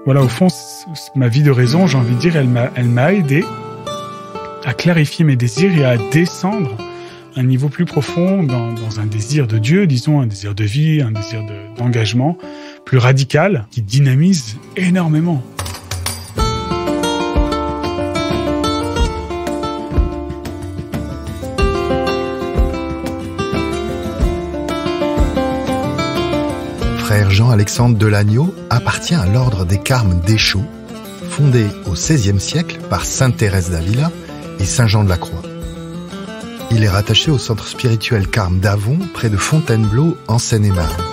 Voilà, au fond, ma vie de raison, j'ai envie de dire, elle m'a aidé à clarifier mes désirs et à descendre à un niveau plus profond dans un désir de Dieu, disons, un désir de vie, un désir d'engagement plus radical qui dynamise énormément. Frère Jean-Alexandre Delagneau appartient à l'ordre des Carmes d'Échault, fondé au XVIe siècle par sainte Thérèse d'Avila et saint Jean de la Croix. Il est rattaché au centre spirituel Carmes d'Avon, près de Fontainebleau, en Seine-et-Marne.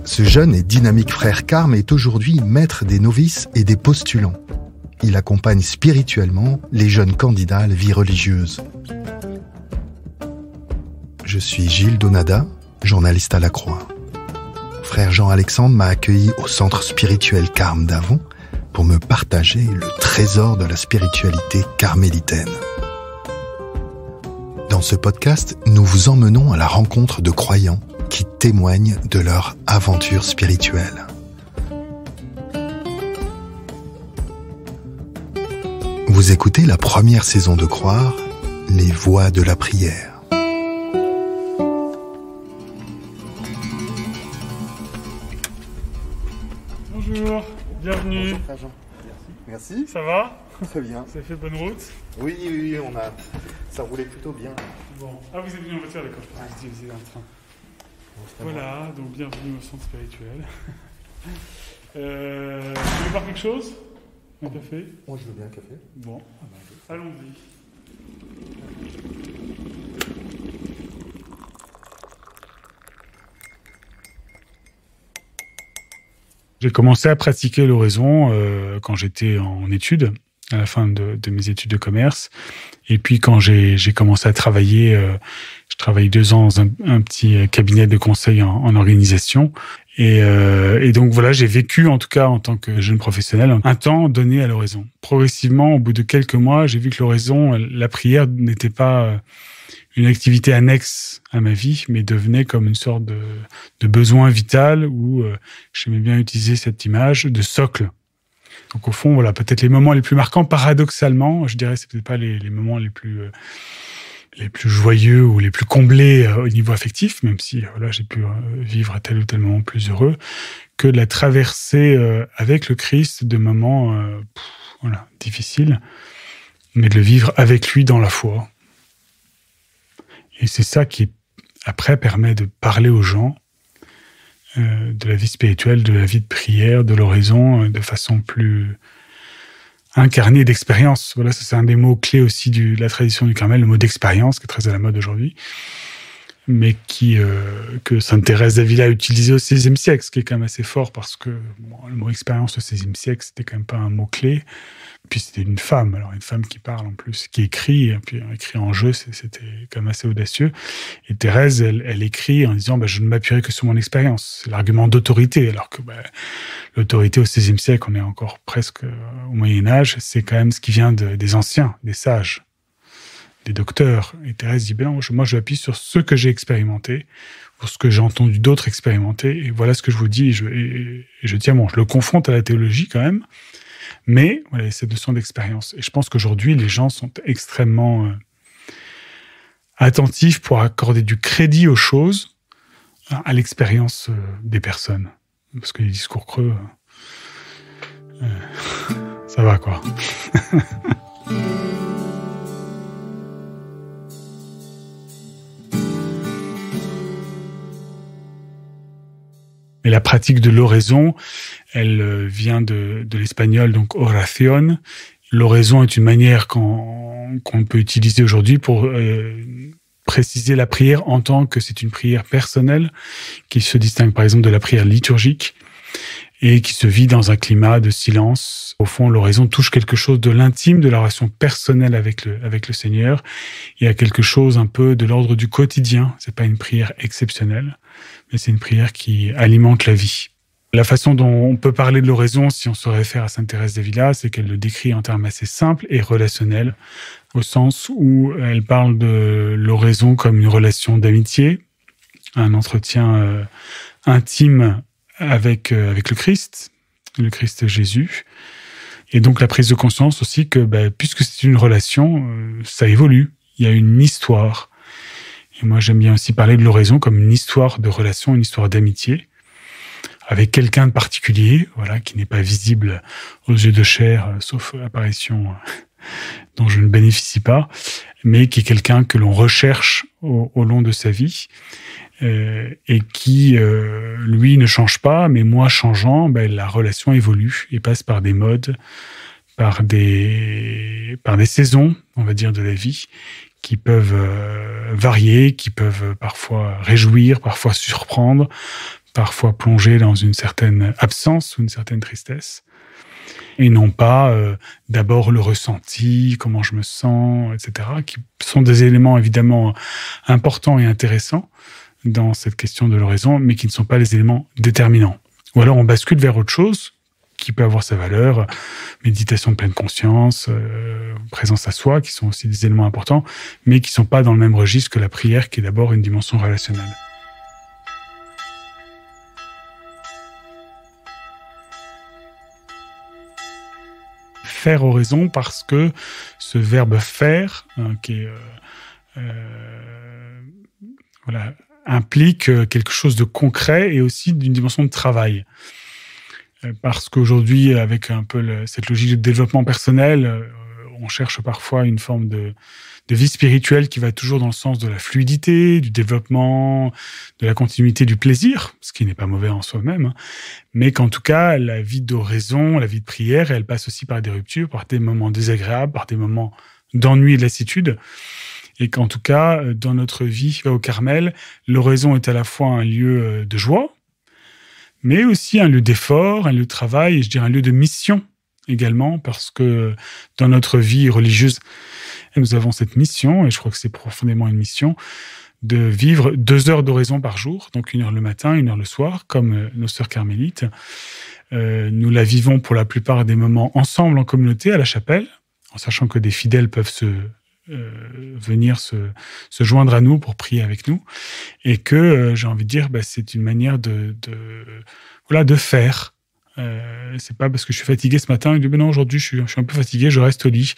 Ce jeune et dynamique frère Carme est aujourd'hui maître des novices et des postulants. Il accompagne spirituellement les jeunes candidats à la vie religieuse. Je suis Gilles Donada, journaliste à La Croix. Frère Jean-Alexandre m'a accueilli au centre spirituel Carmes d'Avon pour me partager le trésor de la spiritualité carmélitaine. Dans ce podcast, nous vous emmenons à la rencontre de croyants qui témoignent de leur aventure spirituelle. Vous écoutez la première saison de Croire, les voix de la prière. Bonjour, bienvenue. Bonjour, Frère Jean. Merci. Ça va? Très bien. Ça fait bonne route? Oui, ça roulait plutôt bien. Bon. Ah, vous êtes venu en voiture, d'accord, je pensais que vous étiez en train. Voilà, donc bienvenue au centre spirituel. Vous voulez boire quelque chose? Un café? Moi, je veux bien un café. Bon, allons-y. J'ai commencé à pratiquer l'oraison quand j'étais en études, à la fin de mes études de commerce. Et puis quand j'ai commencé à travailler, je travaillais 2 ans dans un petit cabinet de conseil en organisation. Et donc voilà, j'ai vécu, en tout cas en tant que jeune professionnel, un temps donné à l'oraison. Progressivement, au bout de quelques mois, j'ai vu que l'oraison, la prière n'était pas une activité annexe à ma vie, mais devenait comme une sorte de besoin vital où j'aimais bien utiliser cette image de socle. Donc au fond, voilà, peut-être les moments les plus marquants, paradoxalement, je dirais, c'est peut-être pas les moments les plus joyeux ou les plus comblés au niveau affectif, même si voilà, j'ai pu vivre à tel ou tel moment plus heureux, que de la traversée avec le Christ de moments difficiles, mais de le vivre avec lui dans la foi. Et c'est ça qui, après, permet de parler aux gens de la vie spirituelle, de la vie de prière, de l'oraison, de façon plus incarnée d'expérience. Voilà, ça c'est un des mots clés aussi de la tradition du Carmel, le mot d'expérience, qui est très à la mode aujourd'hui, mais que sainte Thérèse d'Avila a utilisé au XVIe siècle, ce qui est quand même assez fort, parce que le mot expérience au XVIe siècle, c'était quand même pas un mot clé. Puis c'était une femme, alors une femme qui parle en plus, qui écrit, et puis écrit en jeu, c'était quand même assez audacieux. Et Thérèse, elle écrit en disant je ne m'appuierai que sur mon expérience. C'est l'argument d'autorité, alors que l'autorité au XVIe siècle, on est encore presque au Moyen-Âge, c'est quand même ce qui vient des anciens, des sages, des docteurs. Et Thérèse dit moi je m'appuie sur ce que j'ai expérimenté, pour ce que j'ai entendu d'autres expérimenter, et voilà ce que je vous dis, et je tiens je le confronte à la théologie quand même. Mais voilà, cette notion d'expérience. Et je pense qu'aujourd'hui, les gens sont extrêmement attentifs pour accorder du crédit aux choses, à l'expérience des personnes. Parce que les discours creux, ça va quoi. Mais la pratique de l'oraison, elle vient de l'espagnol, donc oración. L'oraison est une manière qu'on peut utiliser aujourd'hui pour préciser la prière en tant que c'est une prière personnelle, qui se distingue par exemple de la prière liturgique et qui se vit dans un climat de silence. Au fond, l'oraison touche quelque chose de l'intime, de la relation personnelle avec le Seigneur. Il y a quelque chose un peu de l'ordre du quotidien. C'est pas une prière exceptionnelle, mais c'est une prière qui alimente la vie. La façon dont on peut parler de l'oraison, si on se réfère à Sainte Thérèse d'Avila, c'est qu'elle le décrit en termes assez simples et relationnels, au sens où elle parle de l'oraison comme une relation d'amitié, un entretien intime avec le Christ Jésus. Et donc la prise de conscience aussi que puisque c'est une relation, ça évolue. Il y a une histoire. Et moi j'aime bien aussi parler de l'oraison comme une histoire de relation, une histoire d'amitié, avec quelqu'un de particulier, voilà, qui n'est pas visible aux yeux de chair, sauf apparition dont je ne bénéficie pas, mais qui est quelqu'un que l'on recherche au long de sa vie, et qui, lui, ne change pas, mais moi changeant, la relation évolue et passe par des modes, par des saisons, on va dire, de la vie, qui peuvent varier, qui peuvent parfois réjouir, parfois surprendre, parfois plonger dans une certaine absence ou une certaine tristesse, et non pas d'abord le ressenti, comment je me sens, etc., qui sont des éléments évidemment importants et intéressants dans cette question de l'oraison, mais qui ne sont pas les éléments déterminants. Ou alors on bascule vers autre chose qui peut avoir sa valeur, méditation de pleine conscience, présence à soi, qui sont aussi des éléments importants, mais qui ne sont pas dans le même registre que la prière, qui est d'abord une dimension relationnelle. Faire oraison parce que ce verbe faire, qui est implique quelque chose de concret et aussi d'une dimension de travail. Parce qu'aujourd'hui, avec un peu cette logique de développement personnel, on cherche parfois une forme de vie spirituelle qui va toujours dans le sens de la fluidité, du développement, de la continuité du plaisir, ce qui n'est pas mauvais en soi-même, mais qu'en tout cas, la vie d'oraison, la vie de prière, elle passe aussi par des ruptures, par des moments désagréables, par des moments d'ennui et de lassitude, et qu'en tout cas, dans notre vie au Carmel, l'oraison est à la fois un lieu de joie, mais aussi un lieu d'effort, un lieu de travail, et je dirais un lieu de mission également, parce que dans notre vie religieuse, nous avons cette mission, et je crois que c'est profondément une mission, de vivre 2 heures d'oraison par jour, donc 1 heure le matin, 1 heure le soir, comme nos sœurs carmélites. Nous la vivons pour la plupart des moments ensemble en communauté, à la chapelle, en sachant que des fidèles peuvent venir se joindre à nous pour prier avec nous, et que, j'ai envie de dire, c'est une manière de faire. C'est pas parce que je suis fatigué ce matin, je dis non, aujourd'hui je suis un peu fatigué, je reste au lit.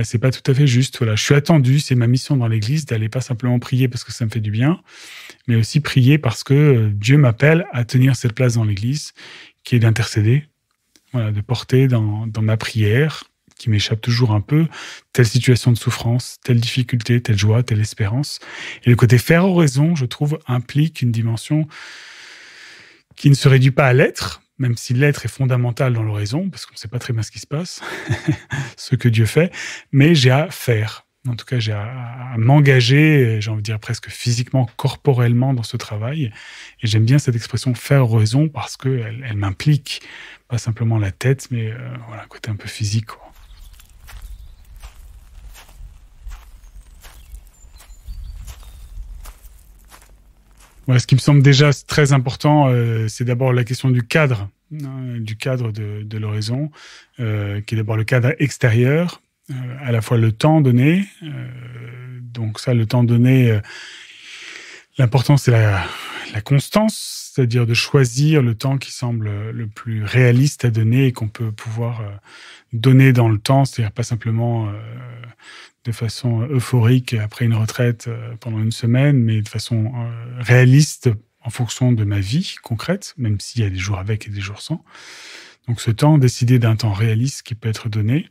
C'est pas tout à fait juste. Voilà, je suis attendu, c'est ma mission dans l'Église d'aller pas simplement prier parce que ça me fait du bien, mais aussi prier parce que Dieu m'appelle à tenir cette place dans l'Église, qui est d'intercéder, voilà, de porter dans ma prière, qui m'échappe toujours un peu, telle situation de souffrance, telle difficulté, telle joie, telle espérance. Et le côté faire oraison, je trouve, implique une dimension qui ne se réduit pas à l'être, même si l'être est fondamental dans l'oraison, parce qu'on ne sait pas très bien ce qui se passe, ce que Dieu fait, mais j'ai à faire. En tout cas, j'ai à m'engager, j'ai envie de dire presque physiquement, corporellement dans ce travail. Et j'aime bien cette expression « faire oraison » parce qu'elle m'implique, pas simplement la tête, mais un côté un peu physique, quoi. Voilà, ce qui me semble déjà très important, c'est d'abord la question du cadre de l'oraison, qui est d'abord le cadre extérieur, à la fois le temps donné. Donc ça, le temps donné, l'important c'est la constance, c'est-à-dire de choisir le temps qui semble le plus réaliste à donner et qu'on peut pouvoir donner dans le temps, c'est-à-dire pas simplement de façon euphorique après une retraite pendant une semaine, mais de façon réaliste en fonction de ma vie concrète, même s'il y a des jours avec et des jours sans. Donc ce temps, décider d'un temps réaliste qui peut être donné,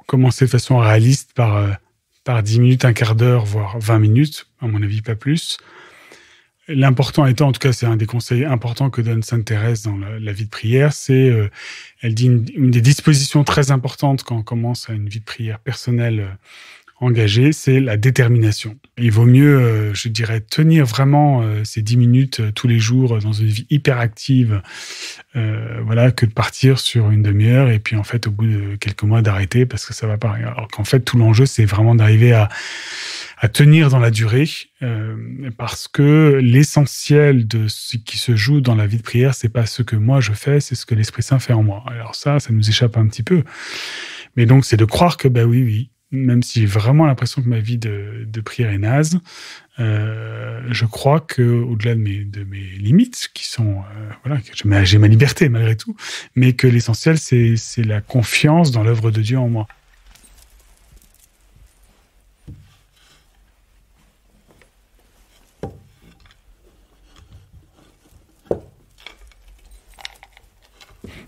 commencer de façon réaliste par 10 minutes, un quart d'heure, voire 20 minutes, à mon avis pas plus. L'important étant, en tout cas c'est un des conseils importants que donne Sainte Thérèse dans la vie de prière, c'est, elle dit une des dispositions très importantes quand on commence à une vie de prière personnelle engagée, c'est la détermination. Il vaut mieux, je dirais, tenir vraiment ces 10 minutes tous les jours dans une vie hyper active, que de partir sur une demi-heure et puis en fait au bout de quelques mois d'arrêter parce que ça va pas. Alors qu'en fait tout l'enjeu c'est vraiment d'arriver à tenir dans la durée, parce que l'essentiel de ce qui se joue dans la vie de prière, c'est pas ce que moi je fais, c'est ce que l'Esprit Saint fait en moi. Alors ça nous échappe un petit peu. Mais donc, c'est de croire que, oui, même si j'ai vraiment l'impression que ma vie de prière est naze, je crois que au-delà de mes limites, qui sont, que j'ai ma liberté malgré tout, mais que l'essentiel, c'est la confiance dans l'œuvre de Dieu en moi.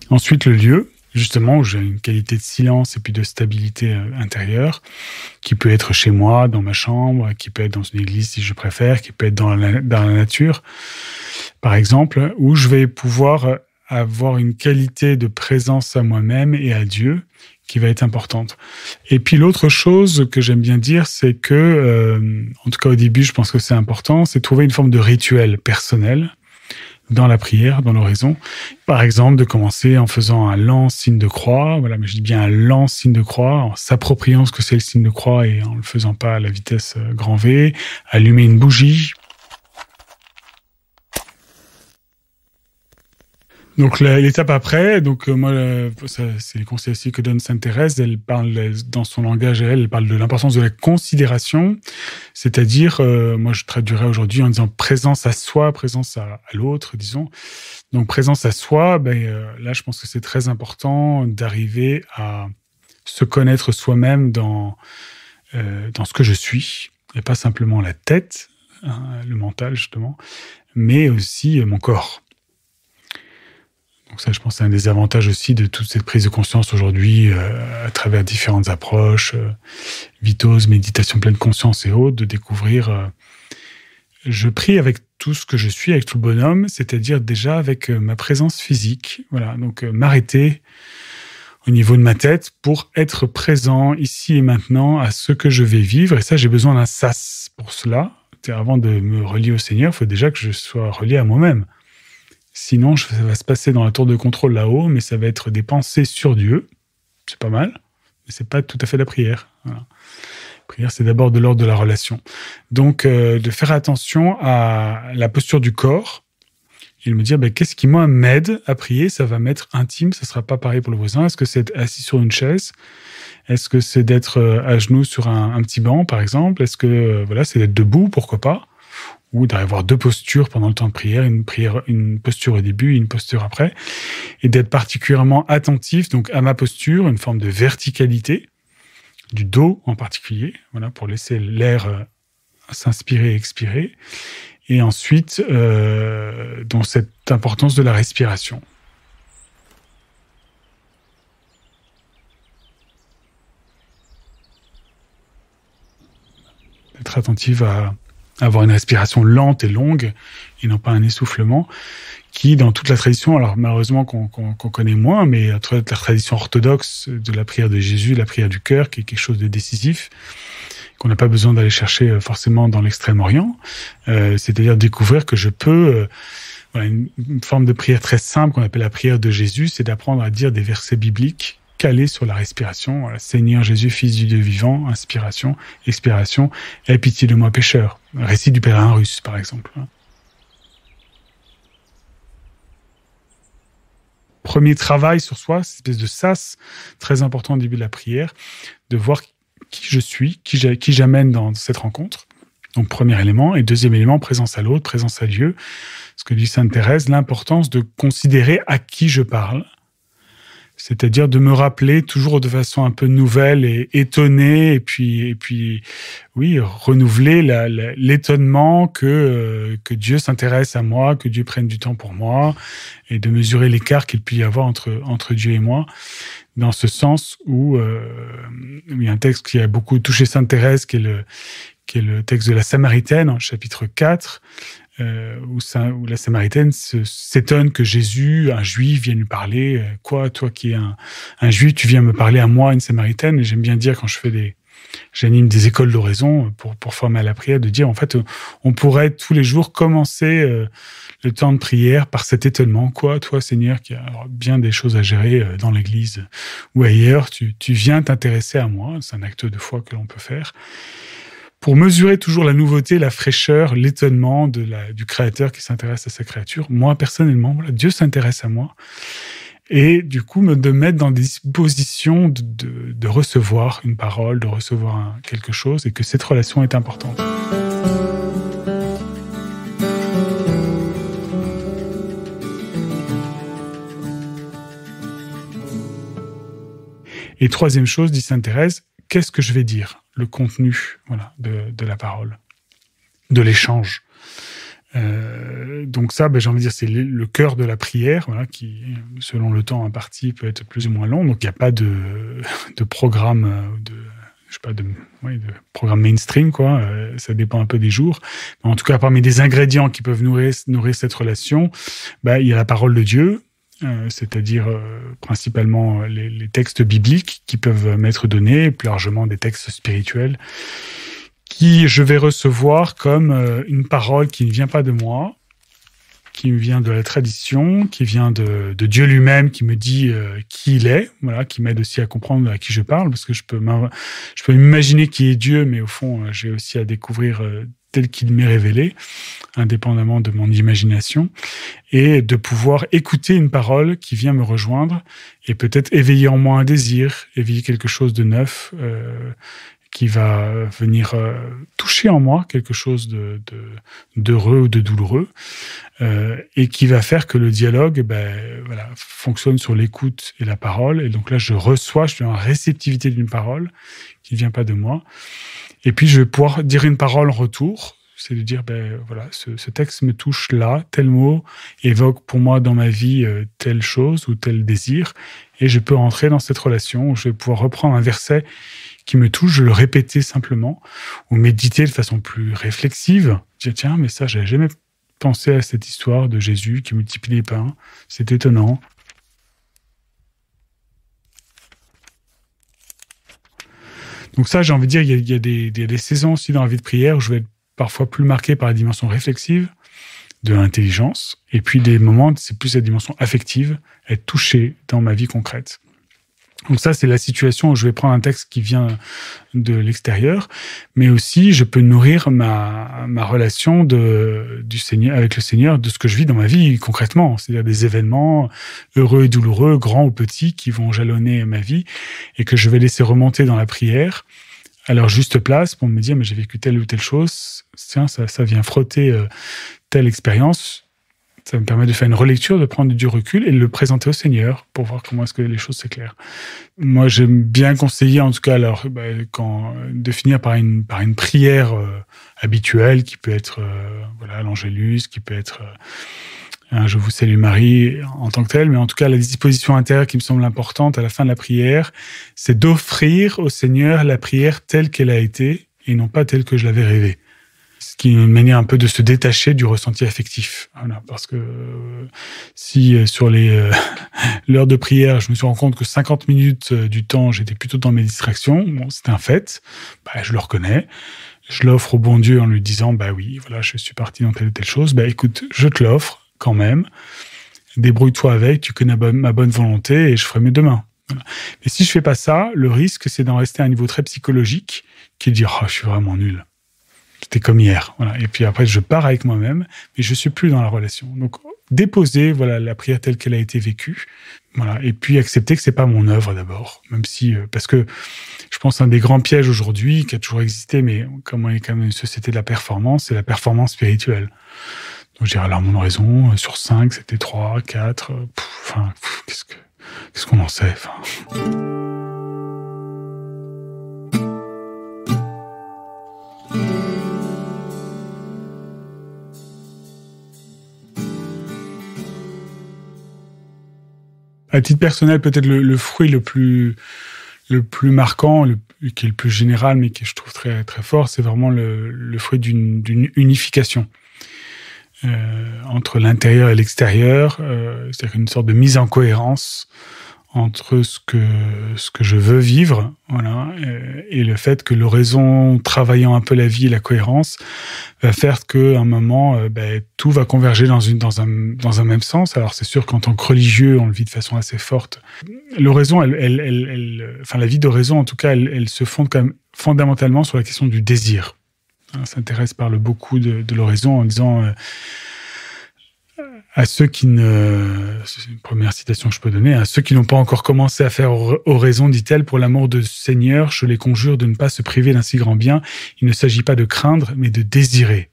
Ensuite, le lieu, justement, où j'ai une qualité de silence et puis de stabilité intérieure, qui peut être chez moi, dans ma chambre, qui peut être dans une église si je préfère, qui peut être dans la nature, par exemple, où je vais pouvoir avoir une qualité de présence à moi-même et à Dieu qui va être importante. Et puis l'autre chose que j'aime bien dire, c'est que, en tout cas au début, je pense que c'est important, c'est trouver une forme de rituel personnel dans la prière, dans l'oraison. Par exemple, de commencer en faisant un lent signe de croix, voilà, mais je dis bien un lent signe de croix, en s'appropriant ce que c'est le signe de croix et en le faisant pas à la vitesse grand V, allumer une bougie. Donc l'étape après, donc moi, c'est les conseils aussi que donne Sainte Thérèse. Elle parle dans son langage, elle parle de l'importance de la considération, c'est-à-dire, moi je traduirais aujourd'hui en disant présence à soi, présence à l'autre, disons. Donc présence à soi, là je pense que c'est très important d'arriver à se connaître soi-même dans ce que je suis, et pas simplement la tête, hein, le mental justement, mais aussi mon corps. Donc ça, je pense, c'est un des avantages aussi de toute cette prise de conscience aujourd'hui, à travers différentes approches, vitose, méditation pleine conscience et autres, de découvrir. Je prie avec tout ce que je suis, avec tout le bonhomme, c'est-à-dire déjà avec ma présence physique. Voilà, donc m'arrêter au niveau de ma tête pour être présent ici et maintenant à ce que je vais vivre. Et ça, j'ai besoin d'un sas pour cela. Avant de me relier au Seigneur, il faut déjà que je sois relié à moi-même. Sinon, ça va se passer dans la tour de contrôle là-haut, mais ça va être des pensées sur Dieu. C'est pas mal, mais c'est pas tout à fait la prière. Voilà. La prière, c'est d'abord de l'ordre de la relation. Donc, de faire attention à la posture du corps et de me dire, qu'est-ce qui, moi, m'aide à prier? Ça va m'être intime, ça sera pas pareil pour le voisin. Est-ce que c'est d'être assis sur une chaise? Est-ce que c'est d'être à genoux sur un petit banc, par exemple? Est-ce que, c'est d'être debout, pourquoi pas? Ou d'avoir deux postures pendant le temps de prière, une posture au début et une posture après, et d'être particulièrement attentif donc à ma posture, une forme de verticalité, du dos en particulier, voilà, pour laisser l'air s'inspirer et expirer, et ensuite, dans cette importance de la respiration. Être attentif à avoir une respiration lente et longue, et non pas un essoufflement, qui, dans toute la tradition, alors malheureusement qu'on connaît moins, mais toute la tradition orthodoxe de la prière de Jésus, la prière du cœur, qui est quelque chose de décisif, qu'on n'a pas besoin d'aller chercher forcément dans l'Extrême-Orient, c'est-à-dire découvrir que je peux... une forme de prière très simple qu'on appelle la prière de Jésus, c'est d'apprendre à dire des versets bibliques calé sur la respiration. Voilà. Seigneur Jésus, Fils du Dieu vivant, inspiration, expiration, aie pitié de moi pécheur. Récit du pèlerin russe, par exemple. Premier travail sur soi, cette espèce de sas très important au début de la prière, de voir qui je suis, qui j'amène dans cette rencontre. Donc, premier élément. Et deuxième élément, présence à l'autre, présence à Dieu. Ce que dit Sainte Thérèse, l'importance de considérer à qui je parle. C'est-à-dire de me rappeler toujours de façon un peu nouvelle et étonnée, et puis oui, renouveler l'étonnement que Dieu s'intéresse à moi, que Dieu prenne du temps pour moi, et de mesurer l'écart qu'il peut y avoir entre Dieu et moi, dans ce sens où il y a un texte qui a beaucoup touché Sainte Thérèse, qui est le texte de la Samaritaine, en chapitre 4, où la Samaritaine s'étonne que Jésus, un Juif, vienne lui parler. Quoi, toi qui es un Juif, tu viens me parler à moi, une Samaritaine? Et j'aime bien dire, quand j'anime des écoles d'oraison pour former à la prière, de dire, en fait, on pourrait tous les jours commencer le temps de prière par cet étonnement. Quoi, toi, Seigneur, qui a bien des choses à gérer dans l'Église ou ailleurs, tu viens t'intéresser à moi. C'est un acte de foi que l'on peut faire. pour mesurer toujours la nouveauté, la fraîcheur, l'étonnement du créateur qui s'intéresse à sa créature. Moi, personnellement, voilà, Dieu s'intéresse à moi. Et du coup, de mettre dans des dispositions de recevoir une parole, de recevoir quelque chose, et que cette relation est importante. Et troisième chose, dit sainte Thérèse, qu'est-ce que je vais dire? Le contenu, voilà, de la parole, de l'échange. Donc ça, j'ai envie de dire, c'est le cœur de la prière, voilà, qui, selon le temps imparti, peut être plus ou moins long. Donc il n'y a pas de programme, de programme mainstream, quoi. Ça dépend un peu des jours. Mais en tout cas, parmi des ingrédients qui peuvent nourrir cette relation, il y a la parole de Dieu. C'est-à-dire principalement les textes bibliques qui peuvent m'être donnés, plus largement des textes spirituels, qui je vais recevoir comme une parole qui ne vient pas de moi, qui me vient de la tradition, qui vient de Dieu lui-même, qui me dit qui il est, voilà, qui m'aide aussi à comprendre à qui je parle, parce que je peux m'imaginer qui est Dieu, mais au fond, j'ai aussi à découvrir tel qu'il m'est révélé, indépendamment de mon imagination, et de pouvoir écouter une parole qui vient me rejoindre et peut-être éveiller en moi un désir, éveiller quelque chose de neuf, qui va venir toucher en moi quelque chose d'heureux ou de douloureux, et qui va faire que le dialogue fonctionne sur l'écoute et la parole. Et donc là, je suis en réceptivité d'une parole qui ne vient pas de moi. Et puis, je vais pouvoir dire une parole en retour. C'est de dire, ce texte me touche là, tel mot évoque pour moi dans ma vie telle chose ou tel désir. Et je peux rentrer dans cette relation où je vais pouvoir reprendre un verset qui me touche, je le répéter simplement, ou méditer de façon plus réflexive. Dire, tiens, mais ça, j'avais jamais pensé à cette histoire de Jésus qui multiplie les pains. C'est étonnant. Donc ça, j'ai envie de dire, il y a des saisons aussi dans la vie de prière où je vais être parfois plus marqué par la dimension réflexive de l'intelligence, et puis des moments, c'est plus la dimension affective, être touché dans ma vie concrète. Donc ça, c'est la situation où je vais prendre un texte qui vient de l'extérieur, mais aussi je peux nourrir ma relation du Seigneur, avec le Seigneur, de ce que je vis dans ma vie concrètement, c'est-à-dire des événements heureux et douloureux, grands ou petits, qui vont jalonner ma vie et que je vais laisser remonter dans la prière à leur juste place pour me dire, mais j'ai vécu telle ou telle chose, tiens, ça vient frotter telle expérience. Ça me permet de faire une relecture, de prendre du recul et de le présenter au Seigneur pour voir comment est-ce que les choses s'éclairent. Moi, j'aime bien conseiller, en tout cas, de finir par une prière habituelle qui peut être l'Angélus, qui peut être un Je vous salue Marie en tant que tel, mais en tout cas, la disposition intérieure qui me semble importante à la fin de la prière, c'est d'offrir au Seigneur la prière telle qu'elle a été et non pas telle que je l'avais rêvée. Ce qui est une manière un peu de se détacher du ressenti affectif. Voilà, parce que si sur l'heure de prière, je me suis rendu compte que 50 minutes du temps, j'étais plutôt dans mes distractions, c'était un fait, je le reconnais, je l'offre au bon Dieu en lui disant, oui, voilà, je suis parti dans telle ou telle chose, écoute, je te l'offre quand même, débrouille-toi avec, tu connais ma bonne volonté et je ferai mieux demain. Voilà. Mais si je fais pas ça, le risque, c'est d'en rester à un niveau très psychologique, qui est de dire, je suis vraiment nul. C'était comme hier. Voilà. Et puis après, je pars avec moi-même, mais je suis plus dans la relation. Donc, déposer la prière telle qu'elle a été vécue. Voilà. Et puis, accepter que c'est pas mon œuvre d'abord. Même si, parce que je pense un des grands pièges aujourd'hui, qui a toujours existé, mais comme on est quand même une société de la performance, c'est la performance spirituelle. Donc, je dirais, alors, mon oraison, sur 5, c'était 3, 4, qu'est-ce qu'on en sait, À titre personnel, peut-être le fruit le plus marquant, qui est le plus général, mais qui je trouve très très fort, c'est vraiment le fruit d'une unification entre l'intérieur et l'extérieur, c'est-à-dire une sorte de mise en cohérence entre ce que je veux vivre, voilà, et le fait que l'oraison, travaillant un peu la vie et la cohérence, va faire qu'à un moment, tout va converger dans un même sens. Alors c'est sûr qu'en tant que religieux, on le vit de façon assez forte. L'oraison, la vie d'oraison, en tout cas, elle se fonde quand même fondamentalement sur la question du désir. Sainte Thérèse parle beaucoup de l'oraison en disant à ceux qui ne... C'est une première citation que je peux donner. À ceux qui n'ont pas encore commencé à faire oraison, dit-elle, pour l'amour de Seigneur, je les conjure de ne pas se priver d'un si grand bien. Il ne s'agit pas de craindre, mais de désirer.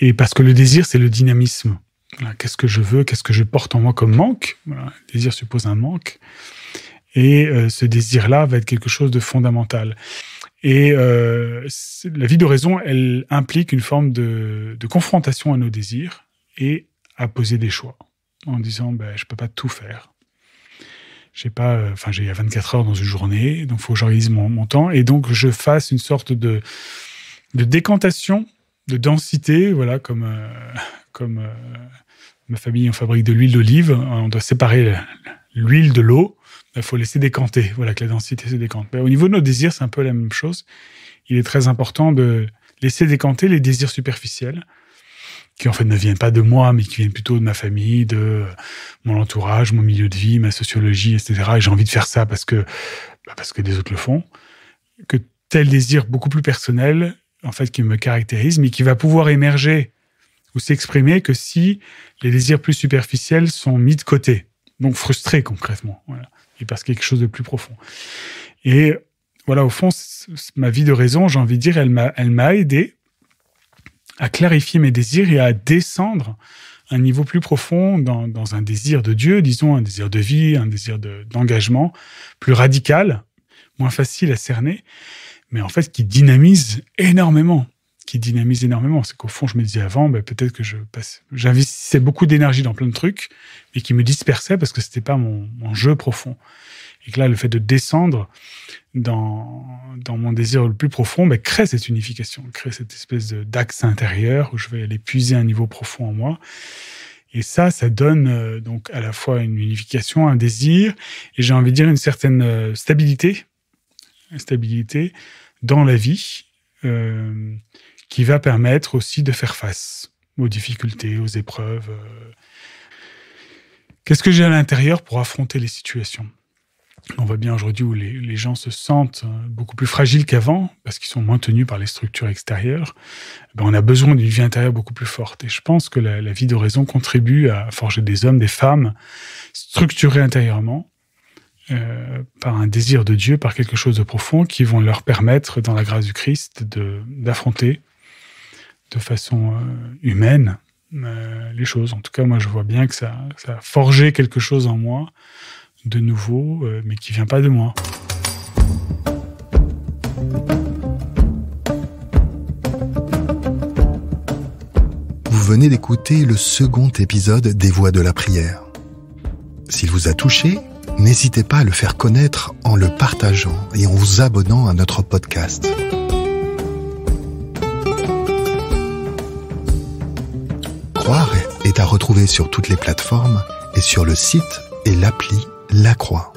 Et parce que le désir, c'est le dynamisme. Voilà, qu'est-ce que je veux, qu'est-ce que je porte en moi comme manque. Voilà, le désir suppose un manque. Et ce désir-là va être quelque chose de fondamental. Et la vie d'oraison, elle implique une forme de confrontation à nos désirs et à poser des choix. En disant, je peux pas tout faire. J'ai 24 heures dans une journée, donc il faut que j'organise mon temps. Et donc, je fasse une sorte de décantation, de densité, voilà, comme ma famille, on fabrique de l'huile d'olive, on doit séparer l'huile de l'eau, il faut laisser décanter, voilà, que la densité se décante. Au niveau de nos désirs, c'est un peu la même chose. Il est très important de laisser décanter les désirs superficiels, qui en fait ne viennent pas de moi, mais qui viennent plutôt de ma famille, de mon entourage, mon milieu de vie, ma sociologie, etc. Et j'ai envie de faire ça parce que des autres le font. Que tel désir beaucoup plus personnel, en fait, qui me caractérise, mais qui va pouvoir émerger ou s'exprimer que si les désirs plus superficiels sont mis de côté. Donc frustrés, concrètement. Voilà. Et parce qu'il y a quelque chose de plus profond. Et voilà, au fond, ma vie d'oraison, j'ai envie de dire, elle m'a aidé à clarifier mes désirs et à descendre à un niveau plus profond dans un désir de Dieu, disons, un désir de vie, un désir d'engagement, plus radical, moins facile à cerner, mais en fait qui dynamise énormément. C'est qu'au fond, je me disais avant, peut-être que j'investissais beaucoup d'énergie dans plein de trucs, mais qui me dispersaient parce que c'était pas mon jeu profond. Et que là, le fait de descendre dans mon désir le plus profond, crée cette unification, crée cette espèce d'axe intérieur où je vais aller puiser un niveau profond en moi. Et ça donne donc à la fois une unification, un désir, et j'ai envie de dire une certaine stabilité dans la vie, qui va permettre aussi de faire face aux difficultés, aux épreuves. Qu'est-ce que j'ai à l'intérieur pour affronter les situations ? On voit bien aujourd'hui où les gens se sentent beaucoup plus fragiles qu'avant, parce qu'ils sont moins tenus par les structures extérieures. On a besoin d'une vie intérieure beaucoup plus forte. Et je pense que la vie d'oraison contribue à forger des hommes, des femmes, structurés intérieurement, par un désir de Dieu, par quelque chose de profond, qui vont leur permettre, dans la grâce du Christ, d'affronter de façon humaine les choses. En tout cas, moi, je vois bien que ça a forgé quelque chose en moi de nouveau, mais qui vient pas de moi. Vous venez d'écouter le second épisode des Voix de la prière. S'il vous a touché, n'hésitez pas à le faire connaître en le partageant et en vous abonnant à notre podcast. Croire est à retrouver sur toutes les plateformes et sur le site et l'appli La Croix.